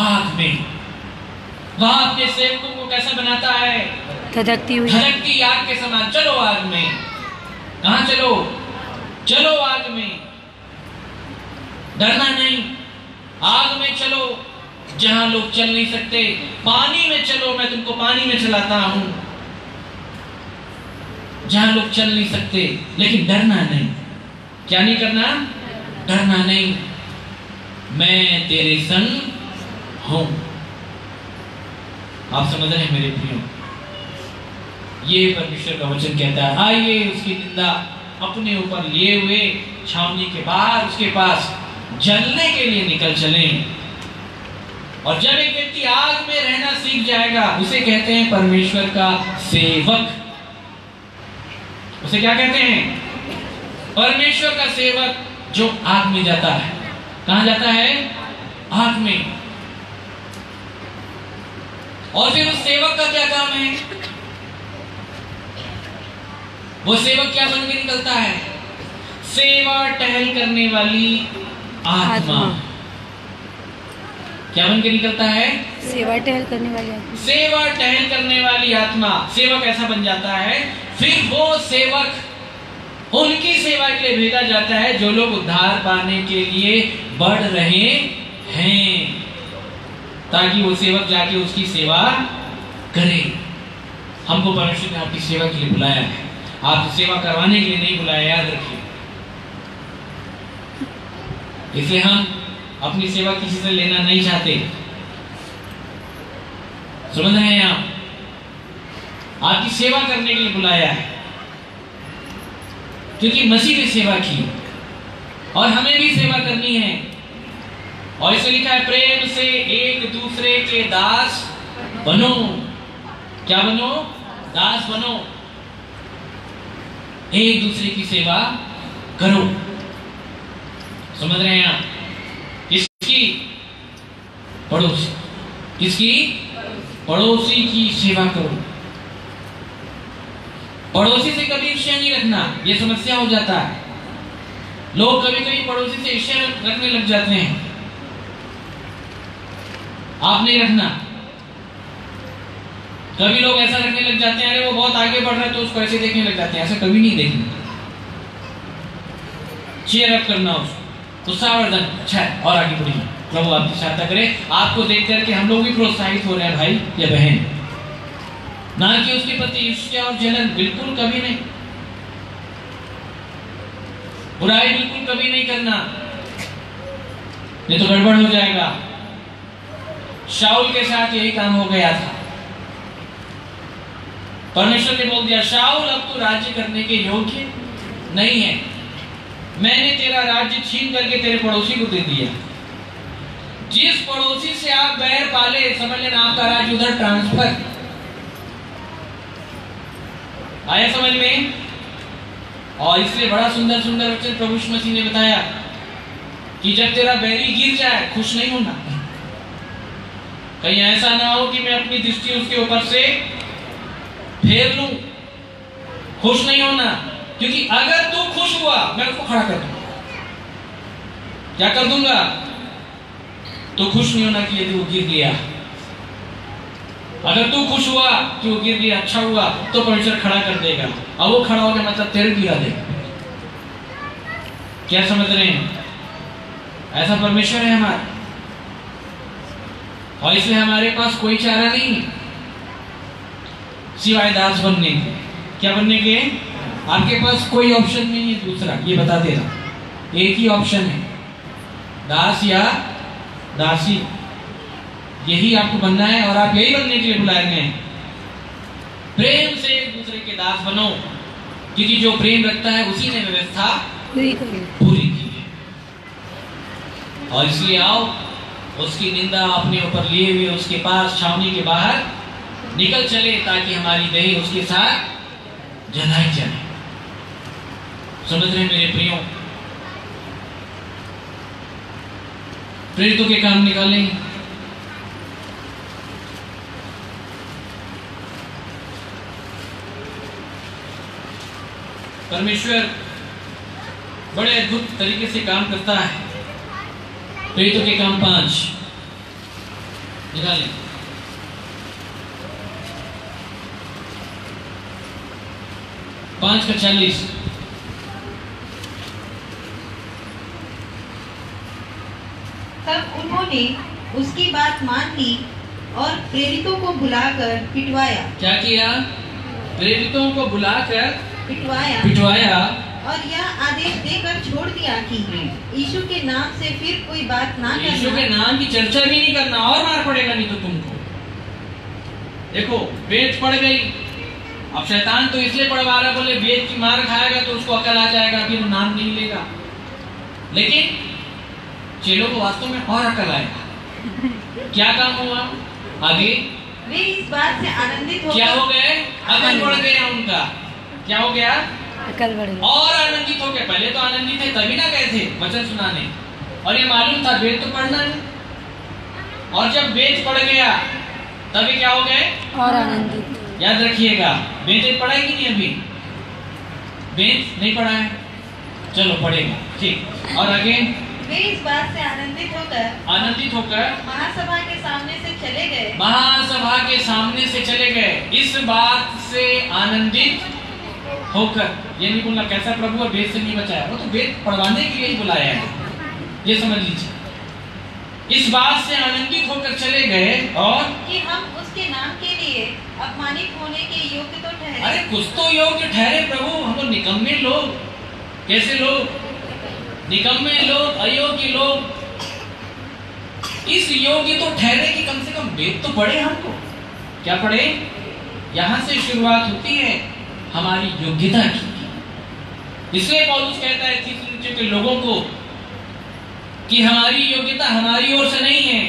आग में। वह अपने सेवकों को कैसा बनाता है? धधकती हुई, धधकती आग के समान। चलो आग में। कहां चलो? चलो आग में, डरना नहीं। आग में चलो जहां लोग चल नहीं सकते। पानी में चलो, मैं तुमको पानी में चलाता हूं जहां लोग चल नहीं सकते। लेकिन डरना नहीं। क्या नहीं करना? डरना नहीं। मैं तेरे संग हूं। आप समझ रहे हैं मेरे प्रियो? ये परमेश्वर का वचन कहता है। आइए उसकी निंदा अपने ऊपर लिए हुए छावनी के बाहर उसके पास जलने के लिए निकल चलें। और जब एक व्यक्ति आग में रहना सीख जाएगा, उसे कहते हैं परमेश्वर का सेवक। उसे क्या कहते हैं? परमेश्वर का सेवक, जो आग में जाता है। कहां जाता है? आग में। और फिर उस सेवक का क्या काम है? वो सेवक क्या बन के निकलता है? सेवा टहल करने वाली आत्मा। क्या बन के निकलता है? सेवा टहल करने वाली आत्मा। सेवा टहल करने वाली आत्मा। सेवक ऐसा बन जाता है। फिर वो सेवक उनकी सेवा के लिए भेजा जाता है जो लोग उद्धार पाने के लिए बढ़ रहे हैं, ताकि वो सेवक जाके उसकी सेवा करे। हमको परमेश्वर ने आपकी सेवा के लिए बुलाया है, आपकी सेवा करवाने के लिए नहीं बुलाया, याद रखिए। इसलिए हम अपनी सेवा किसी से लेना नहीं चाहते। समझ रहे हैं आप? आपकी सेवा करने के लिए बुलाया है, क्योंकि मसीह ने सेवा की और हमें भी सेवा करनी है। और इसे लिखा है, प्रेम से एक दूसरे के दास बनो। क्या बनो? दास बनो। एक दूसरे की सेवा करो। समझ रहे हैं आप? किसकी? पड़ोसी। किसकी? पड़ोसी की सेवा करो। पड़ोसी से कभी ईर्ष्या नहीं रखना, यह समस्या हो जाता है। लोग कभी कभी पड़ोसी से ईर्ष्या रखने लग जाते हैं। आप नहीं रखना। कभी लोग ऐसा रखने लग जाते हैं, अरे वो बहुत आगे बढ़ रहा है तो उसको ऐसे देखने लग जाते हैं। ऐसा कभी नहीं देखना। चीयर अप करना, उसको उत्साहवर्धन, अच्छा है और आगे बढ़िए, प्रभु आपकी सहायता करे। आपको देख करके हम लोग भी प्रोत्साहित हो रहे हैं भाई या बहन। ना कि उसके प्रति ईर्ष्या और जलन, बिल्कुल कभी नहीं। बुराई बिल्कुल कभी नहीं करना, नहीं तो गड़बड़ हो जाएगा। शाऊल के साथ यही काम हो गया था। परमेश्वर ने बोल दिया, शाऊल अब तू राज्य करने के योग्य नहीं है, मैंने तेरा राज्य छीन करके तेरे पड़ोसी को दे दिया। जिस पड़ोसी से आप बैर पाले, समझ लेना आपका राज्य उधर ट्रांसफर। आया समझ में? और इसलिए बड़ा सुंदर सुंदर वचन प्रभु यीशु मसीह ने बताया कि जब तेरा बैरी गिर जाए, खुश नहीं होना। कहीं ऐसा ना हो कि मैं अपनी दृष्टि उसके ऊपर से फेर लूं। खुश नहीं होना, क्योंकि अगर तू खुश हुआ, मैं उसको खड़ा कर दूंगा। क्या कर दूंगा? तो खुश नहीं होना कि यदि वो गिर गया। अगर तू खुश हुआ कि वो गिर गया, अच्छा हुआ, तो परमेश्वर खड़ा कर देगा। अब वो खड़ा हो गया मतलब तेरे गिरा देगा। क्या समझ रहे हैं? ऐसा परमेश्वर है हमारा, और इसलिए हमारे पास कोई चारा नहीं सिवाय दास बनने के। क्या बनने के? आपके पास कोई ऑप्शन नहीं है दूसरा, ये बता दे रहा। एक ही ऑप्शन है, दास या दासी। यही आपको बनना है, और आप यही बनने के लिए बुलाए गए हैं। प्रेम से एक दूसरे के दास बनो, क्योंकि जो प्रेम रखता है उसी ने व्यवस्था पूरी की है। और इसलिए आओ, उसकी निंदा अपने ऊपर लिए हुए उसके पास छावनी के बाहर निकल चले, ताकि हमारी देह उसके साथ जलाई जाए। समझ रहे मेरे प्रियो? प्रेरितों के काम निकालें। परमेश्वर बड़े अद्भुत तरीके से काम करता है। प्रेरितों के काम 5 निकालें। 5:40। तब उन्होंने उसकी बात मान ली और प्रेरितों को बुलाकर पिटवाया। क्या किया? प्रेरितों को बुलाकर पिटवाया और यह आदेश देकर छोड़ दिया कि यीशु के नाम से फिर कोई बात ना करना। यीशु के नाम की चर्चा भी नहीं करना, और मार पड़ेगा नहीं तो तुमको। देखो, बेच पड़ गई। अब शैतान तो इसलिए पड़वा रहा, बोले बेच की मार खाएगा तो उसको अकल आ जाएगा, फिर नाम नहीं लेगा। लेकिन चेलों को वास्तव में और अकल आएगा। क्या काम हुआ आगे? वे इस बात से आनंदित हो क्या हो गए? अकल बढ़ गया उनका। क्या हो गया? अकल बढ़ गई। और आनंदित हो गए। पहले तो आनंदित थे, तभी ना गए थे वचन सुनाने, और ये मालूम था वेद तो पढ़ना है। और जब वेद पढ़ गया तभी क्या हो गए? और आनंदित। याद रखिएगा, वेद पढ़ा है कि नहीं? अभी वेद नहीं पढ़ा है, चलो पढ़ेगा, ठीक। और आगे? वे इस बात से आनंदित होकर महासभा के सामने से चले गए। महासभा के सामने से चले गए। इस बात से आनंदित होकर, ये नहीं बोलना कैसा प्रभु वेद से नहीं बचाया, वो तो वेद पढ़वाने के लिए ही बुलाया है, ये समझ लीजिए। इस बात से आनंदित होकर चले गए और कि हम उसके नाम के लिए अपमानित होने के योग्य तो ठहरे। अरे कुछ तो योग्य ठहरे प्रभु, हम तो निकम्मे लोग। कैसे लोग? निकम्मे लोग, अयोग्य लोग। इस योग्य तो ठहरे कि कम से कम वेद तो पढ़े हमको। क्या पढ़े? यहां से शुरुआत होती है हमारी योग्यता की। इसलिए पौलुस कहता है थिस्सलुनीके के लोगों को कि हमारी योग्यता हमारी ओर से नहीं है,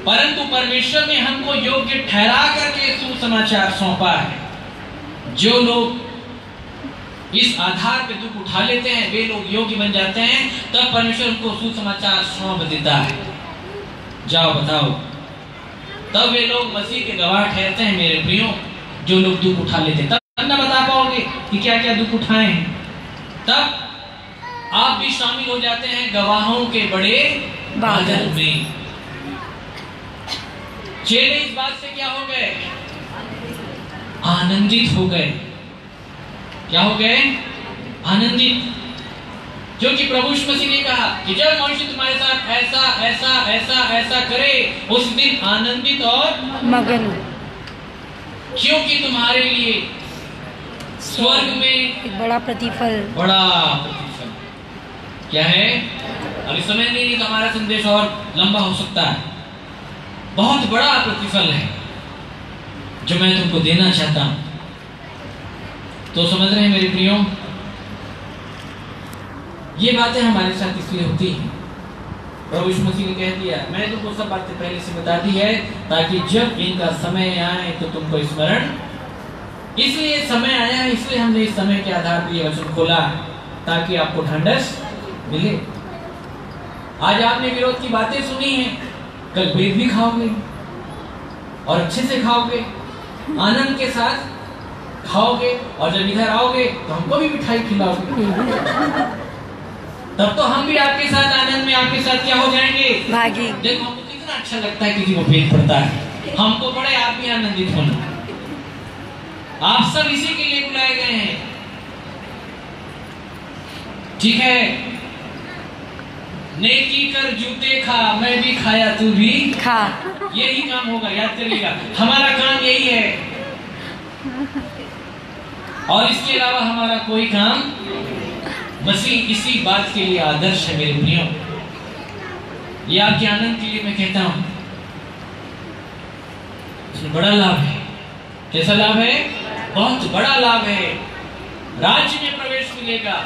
परंतु परमेश्वर ने हमको योग्य ठहरा करके सुसमाचार सौंपा है। जो लोग इस आधार पे दुख उठा लेते हैं, वे लोग योग्य बन जाते हैं, तब परमेश्वर उनको सुसमाचार सौंप देता है। जाओ बताओ, तब वे लोग मसीह के गवाह ठहरते हैं मेरे प्रियो। जो लोग दुख उठा लेते हैं, तब ना बता पाओगे कि क्या क्या दुख उठाए हैं, तब आप भी शामिल हो जाते हैं गवाहों के बड़े बादल में। चेले इस बात से क्या हो गए? आनंदित हो गए। क्या हो गए? आनंदित। क्योंकि प्रभु यीशु मसीह ने कहा कि जब मनुष्य तुम्हारे साथ ऐसा ऐसा ऐसा ऐसा करे, उस दिन आनंदित और मगन, क्योंकि तुम्हारे लिए स्वर्ग में एक बड़ा प्रतिफल क्या है? अभी समय नहीं तो हमारा संदेश और लंबा हो सकता है। बहुत बड़ा प्रतिफल है जो मैं तुमको देना चाहता हूं। तो समझ रहे हैं मेरे प्रियो, ये बातें हमारे साथ इसलिए होती हैं, प्रभु यीशु मसीह ने कह दिया, मैंने तुमको सब बातें पहले से बता दी है ताकि जब इनका समय आए तो तुमको स्मरण। इसलिए समय आया है, इसलिए हमने इस समय के आधार पर ये वचन खोला ताकि आपको ढांढस मिले। आज आपने विरोध की बातें सुनी हैं, कल वेद भी खाओगे और अच्छे से खाओगे, आनंद के साथ खाओगे, और जब इधर आओगे तो हमको भी मिठाई खिलाओगे। तब तो हम भी आपके साथ आनंद में आपके साथ क्या हो जाएंगे, भागी। देखो हमको कितना अच्छा लगता है किसी को वेद पढ़ता है, हमको बड़े आप भी आनंदित होना। आप सब इसी के लिए बुलाए गए हैं, ठीक है। नेकी कर जूते खा, मैं भी खाया तू भी खा। यही काम होगा, याद करिएगा, हमारा काम यही है और इसके अलावा हमारा कोई काम। मसीह इसी बात के लिए आदर्श है मेरे प्रियो। ये आपके आनंद के लिए मैं कहता हूं, इसमें बड़ा लाभ है। कैसा लाभ है? बहुत बड़ा लाभ है। राज्य में प्रवेश मिलेगा,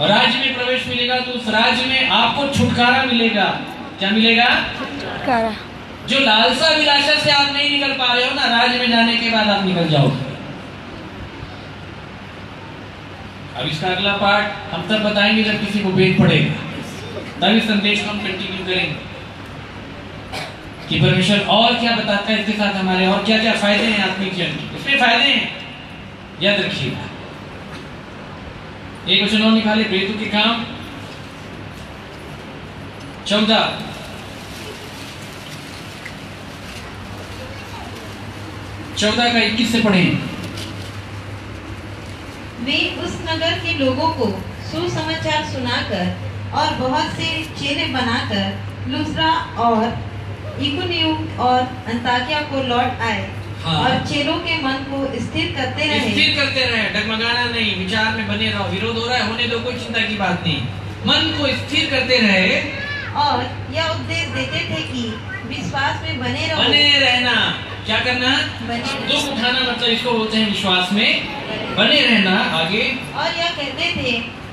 और राज्य में प्रवेश मिलेगा तो उस राज्य में आपको छुटकारा मिलेगा। क्या मिलेगा? छुटकारा। जो लालसा विलासा से आप नहीं निकल पा रहे हो ना, राज्य में जाने के बाद आप निकल जाओगे। अब इसका अगला पार्ट हम तब बताएंगे जब किसी को वेद पड़ेगा, तब इस संदेश को हम कंटिन्यू करेंगे कि परमेश्वर और क्या बताता है इसके साथ हमारे, और क्या क्या फायदे हैं आत्मिक जीवन के। इसमें फायदे हैं, याद रखिएगा। एक वचन और निकाले, बेतु के काम 14 का 21 से पढ़ें। वे उस नगर के लोगों को सुसमाचार सुनाकर और बहुत से चेले बनाकर लुस्त्रा और इकुनियुम और अंताकिया को लौट आए। हाँ। और चेलों के मन को स्थिर करते रहे, डगमगाना नहीं, विचार में बने रहो। विरोध हो रहा है, होने दो, कोई चिंता की बात नहीं, मन को स्थिर करते रहे। और यह उपदेश देते थे कि विश्वास में बने रहो। बने रहना, क्या करना? दुख उठाना, मतलब इसको बोलते हैं विश्वास में बने रहना। आगे, और यह कहते थे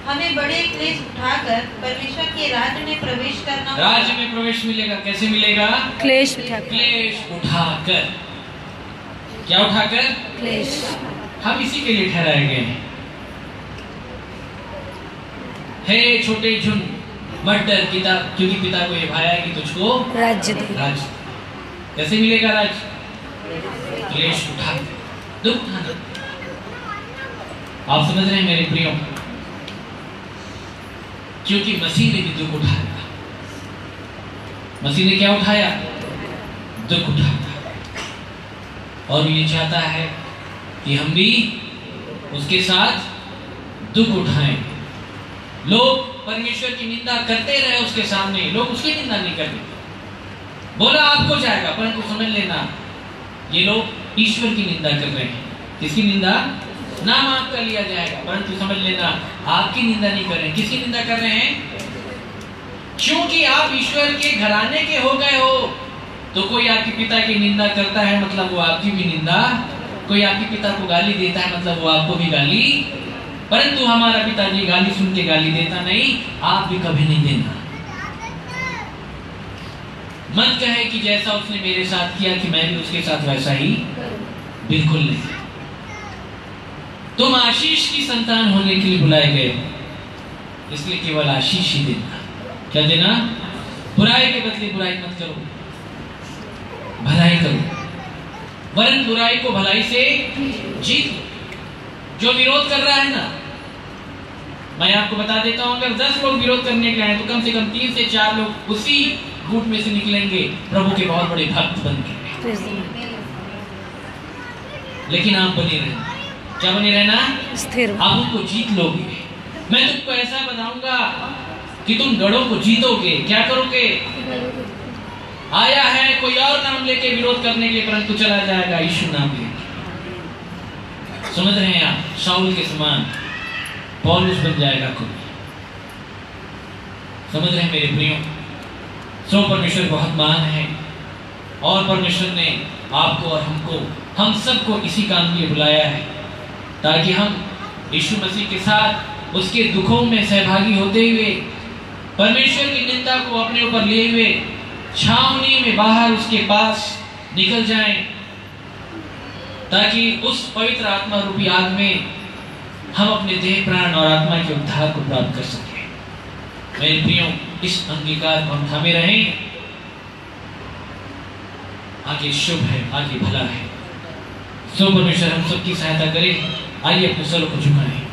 हमें बड़े क्लेश उठाकर परमेश्वर के राज्य में प्रवेश करना। राज्य में प्रवेश मिलेगा, कैसे मिलेगा? क्लेश उठाकर। क्या उठाकर? क्लेश। हम इसी के लिए ठहराए गए हैं। हे छोटे झुंड, मत डर पिता, क्योंकि पिता को ये भाया है कि तुझको राज्य दे। राज्य कैसे मिलेगा? राज्य क्लेश उठाकर, दुख उठाना। आप समझ रहे हैं मेरे प्रियो, क्योंकि मसीह ने भी दुख उठाया। मसीह ने क्या उठाया? दुख उठाया। और ये चाहता है कि हम भी उसके साथ दुख उठाएं। लोग परमेश्वर की निंदा करते रहे उसके सामने, लोग उसकी निंदा नहीं करते। बोला आपको जाएगा, परंतु समझ लेना ये लोग ईश्वर की निंदा कर रहे हैं। किसकी निंदा? नाम आपका लिया जाएगा, परंतु समझ लेना आपकी निंदा नहीं कर रहे हैं। किसकी निंदा कर रहे हैं? क्योंकि आप ईश्वर के घराने के हो गए हो। तो कोई आपके पिता की निंदा करता है, मतलब वो आपकी भी निंदा। कोई आपके पिता को गाली देता है, मतलब वो आपको भी गाली। परंतु हमारा पिताजी गाली सुन के गाली देता नहीं, आप भी कभी नहीं देना। मत कहे कि जैसा उसने मेरे साथ किया कि मैं भी उसके साथ वैसा ही, बिल्कुल नहीं। तुम आशीष की संतान होने के लिए बुलाए गए, इसलिए केवल आशीष ही देना। क्या देना? बुराई के बदले बुराई मत करो, भलाई करो। वरन बुराई को भलाई से जीत। जो विरोध कर रहा है ना, मैं आपको बता देता हूं, अगर 10 लोग विरोध करने के आए तो कम से कम 3 से 4 लोग उसी गुट में से निकलेंगे, प्रभु के बहुत बड़े भक्त बन के। लेकिन आप बने रहना। क्या बने रहना? स्थिर। आप उनको जीत लोगे। मैं तुमको ऐसा बनाऊंगा कि तुम गढ़ों को जीतोगे। क्या करोगे? आया है कोई और नाम लेके विरोध करने के लिए, परंतु चला जाएगा यीशु नाम लेके। समझ रहे हैं आप? शाऊल के समान पौलुस बन जाएगा कोई। समझ रहे हैं मेरे प्रियो? सो परमेश्वर बहुत महान है और परमेश्वर ने आपको और हमको, हम सबको इसी काम के लिए बुलाया है, ताकि हम यीशु मसीह के साथ उसके दुखों में सहभागी होते हुए, परमेश्वर की निंदा को अपने ऊपर लिए हुए, छावनी में बाहर उसके पास निकल जाएं, ताकि उस पवित्र आत्मा रूपी आग में हम अपने देह, प्राण और आत्मा के उद्धार को प्राप्त कर सकें। मेरे प्रियो, इस अंगीकार को हम थामे रहें। आगे शुभ है, आगे भला है। सो परमेश्वर हम सबकी सहायता करे। आइए अपने सर को झुकाएं।